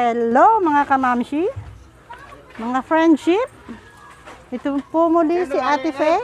Hello mga kamamshi, mga friendship. Ito po muli si Ate Fe.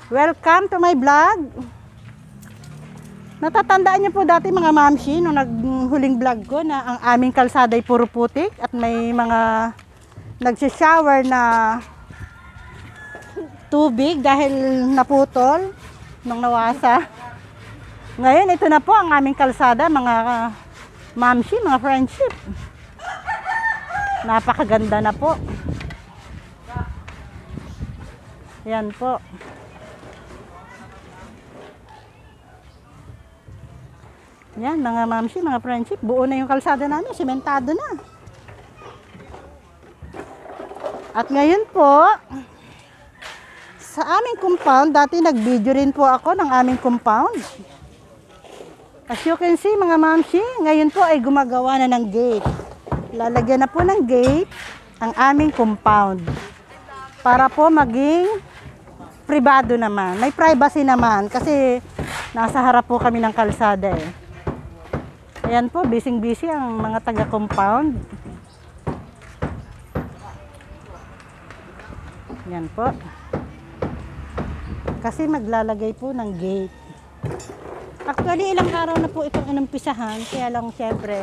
Welcome to my vlog. Natatandaan niyo po dati mga mamshi, nung naghuling vlog ko na ang aming kalsada ay puro putik at may mga nagsishower na tubig dahil naputol nung nawasa. Ngayon ito na po ang aming kalsada mga mamshi, mga friendship. Napakaganda na po. Yan po. Yan mga mamshi, mga friendship. Buo na yung kalsada namin. Sementado na. At ngayon po, sa aming compound, dati nag-video rin po ako ng aming compound. As you can see mga mamshi, ngayon po ay gumagawa na ng gate. Lalagyan na po ng gate ang aming compound. Para po maging pribado naman. May privacy naman kasi nasa harap po kami ng kalsada eh. Ayan po, busy-busy ang mga taga-compound. Ayan po. Kasi maglalagay po ng gate. Actually, ilang araw na po itong inumpisahan. Kaya lang, siyempre,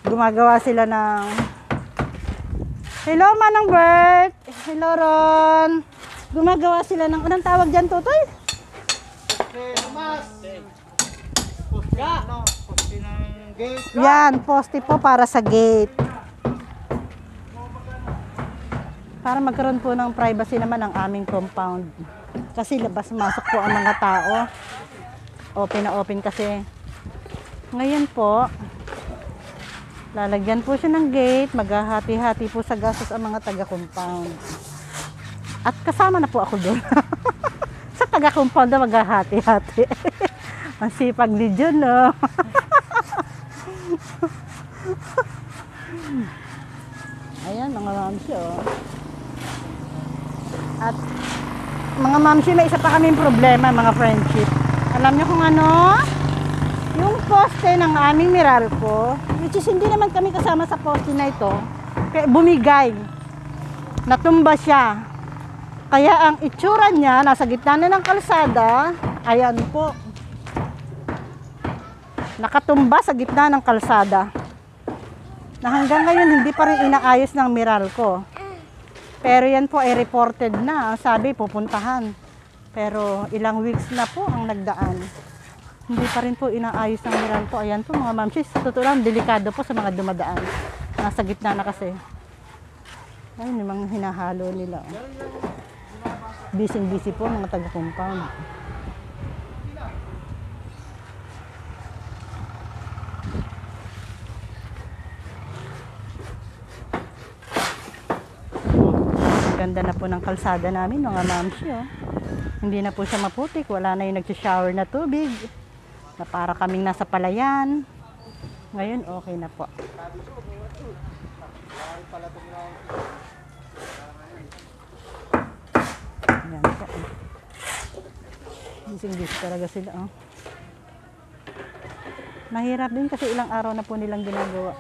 gumagawa sila ng... Hello, Manang Bert! Hello, Ron! Gumagawa sila ng... Anong tawag dyan, Tutoy? Yan, poste po para sa gate. Para magkaroon po ng privacy naman ang aming compound. Kasi labas-masok po ang mga tao. Open na open kasi. Ngayon po, lalagyan po siya ng gate, maghahati-hati po sa gastos ang mga taga-compound. At kasama na po ako doon. Sa taga-compound na maghahati-hati. Ang sipag ni Jun, no? Ayan, mga mamsi, oh. At mga mamsi, may isa pa kaming problema, mga friendship. Alam niyo kung ano? Yung poste ng aming Meralco, which is hindi naman kami kasama sa poste na ito, kaya bumigay. Natumba siya. Kaya ang itsura niya, nasa gitna na ng kalsada, ayan po. Nakatumba sa gitna ng kalsada. Na hanggang ngayon, hindi pa rin inaayos ng Meralco. Pero yan po ay reported na. Sabi, pupuntahan. Pero ilang weeks na po ang nagdaan. Hindi pa rin po inaayos ng Meralco. Ayan po mga mamsis. Sa totoo lang, delikado po sa mga dumadaan. Nasa gitna na kasi. Ayun yung mga hinahalo nila. Busy-busy po mga taga-compound. Ganda na po ng kalsada namin mga mamsi, oh. Hindi na po siya maputik, wala na yung nagsishower na tubig na para kaming nasa palayan. Ngayon okay na po. Ayan po. Busy-busy talaga sila, oh. Mahirap din kasi ilang araw na po nilang ginagawa.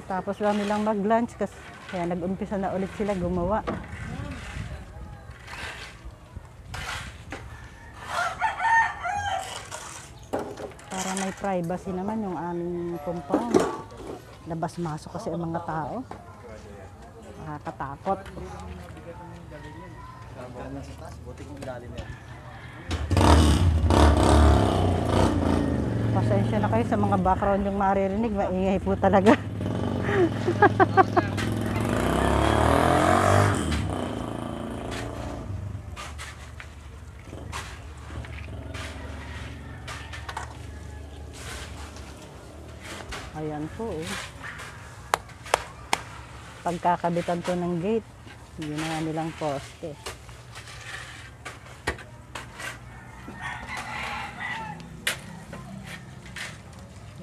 Tapos lang nilang mag-lunch kasi kaya nag-umpisa na ulit sila gumawa. Para may privacy naman yung aming compound. Labas-masok kasi ang mga tao. Nakakatakot. Pasensya na kayo sa mga background yung maririnig. Maingay po talaga. Ayan po, oh. Pagkakabitan po ng gate, yun na nilang poste.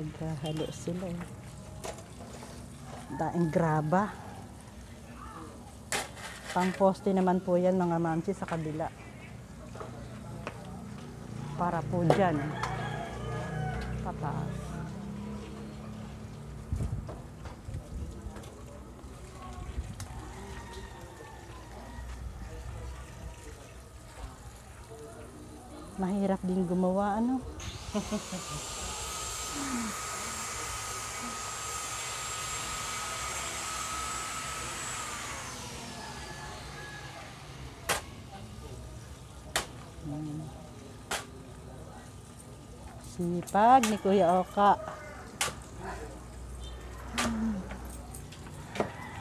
Naghahalo sila eh. Daing graba. Pang-poste naman po yan mga mamsi sa kabila. Para po dyan. Pataas. Mahirap din gumawa, ano? Sipag ni Kuya Oka.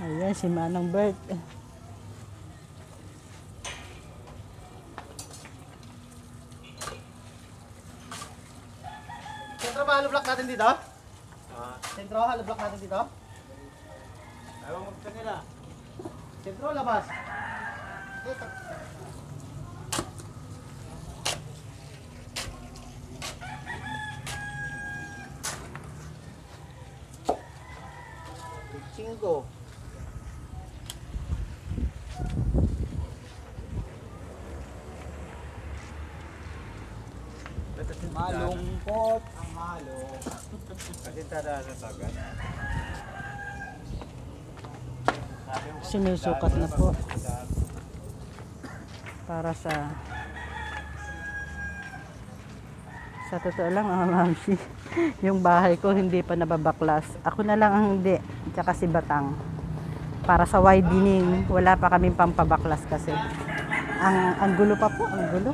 Ayan, si Manong Bert. Sentro ba haloblock natin dito? Sentro haloblock natin dito? Ayaw mo pa nila. Sentro labas. Dito. Cinco. Malungkot ang halo. Kasi tada sa tagat. Sinusukat na po. Para sa totoo lang mga mamsi, yung bahay ko hindi pa nababaklas. Ako na lang ang hindi, tsaka si Batang. Para sa widening, wala pa kaming pampabaklas kasi. Ang gulo pa po, ang gulo.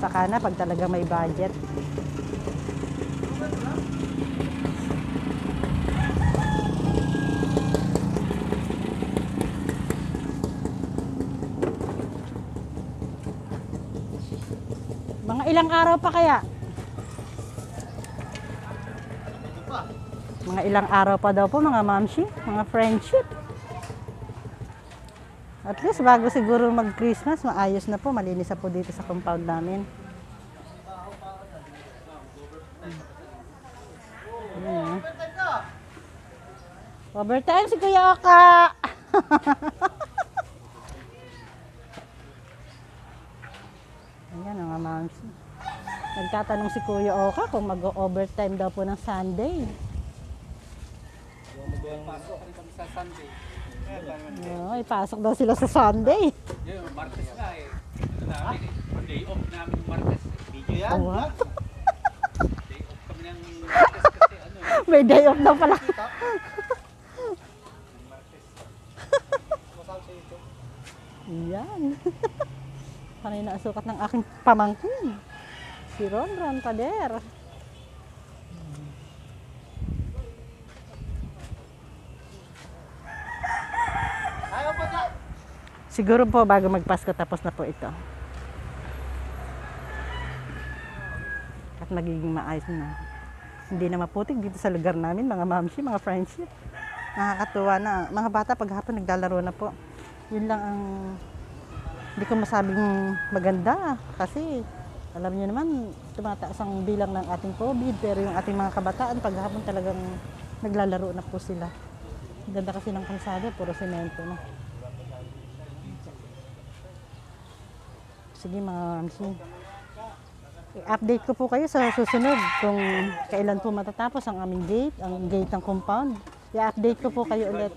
Saka na pag talaga may budget. Mga ilang araw pa kaya? Mga ilang araw pa daw po mga mamsi, mga friendship. At least bago siguro mag-Christmas, maayos na po, malinis na po dito sa compound namin. Overtime si Kuya Oka! Ayan mga moms. Nagtatanong si Kuya Oka kung mag-overtime daw po ng Sunday. Pasok kami sa Sunday. Oo, ipasok daw sila sa Sunday. Yung Martes nga eh. Ito namin eh. Day off namin yung Martes. Video yan? Oh, what? Day off kami ng Martes kasi ano eh. May day off daw pala. Yan. Panay na sukat ng aking pamangkin. Si Ron Pader. Ayaw pa dyan. Siguro po bago magpasko tapos na po ito. At magiging maayos na. Hindi na maputik dito sa lugar namin, mga mamsi, mga friendship. Nakakatuwa na. Mga bata paghapon naglalaro na po. Yun lang ang hindi ko masabing maganda kasi alam niyo naman tumataas ang bilang ng ating COVID pero yung ating mga kabataan paghapon talagang naglalaro na po sila. Ganda kasi ng kalsada, puro semento na. Sige mga mamsi. I-update ko po kayo sa susunod kung kailan po matatapos ang aming gate, ang gate ng compound. I-update ko po kayo ulit.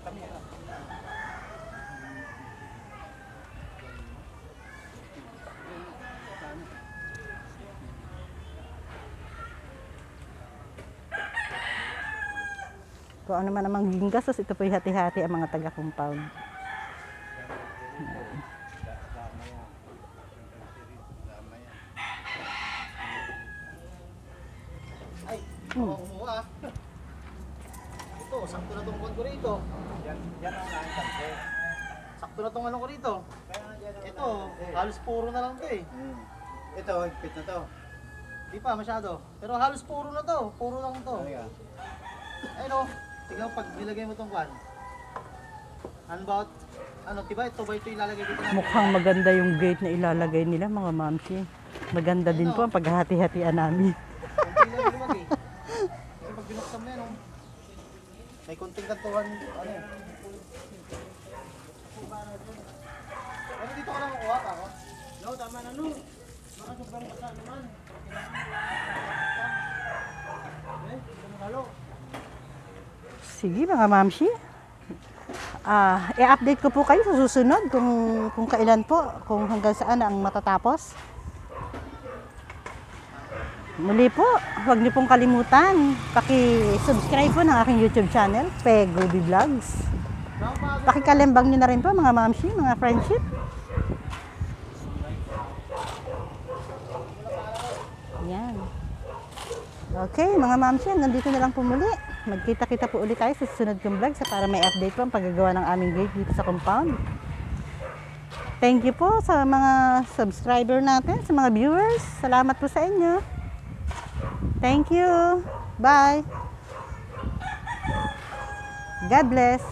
Kung ano man ang magiging gastos, ito po hati-hati ang mga taga-compound. Ay, kumuha. Ito, sakto na tong ko rito. Yan ang nakakasakto. Sakto na tong ano ko rito. Ito, halos puro na lang to eh. Ito, higpit na to. Di pa masyado. Pero halos puro na to. Puro lang to. Ayun o. Tingnan pag nilagay mo tong kwan. About, diba ito ba ito ilalagay dito na? Mukhang maganda yung gate na ilalagay nila mga mamsi. Maganda din po ang paghahati-hatian namin. Konti lang lumag eh. May konting kantuhan, ano yan. Ano dito ka lang kukuha ka ako? No, tama na no. Baka sobrang basa naman. Sige mga mamshi. I-update ko po kayo sa susunod kung kailan po, kung hanggang saan ang matatapos. Muli po, huwag niyo pong kalimutan, paki-subscribe po ng aking YouTube channel, Pegobi Vlogs. Pakikalembang niyo na rin po mga mamshi, mga friendship. Yan. Okay, mga mamshi, nandito na lang po muli. Magkita-kita po ulit tayo sa susunod kong vlog para may update po ang paggagawa ng aming gate dito sa compound. Thank you po sa mga subscriber natin, sa mga viewers. Salamat po sa inyo. Thank you. Bye. God bless.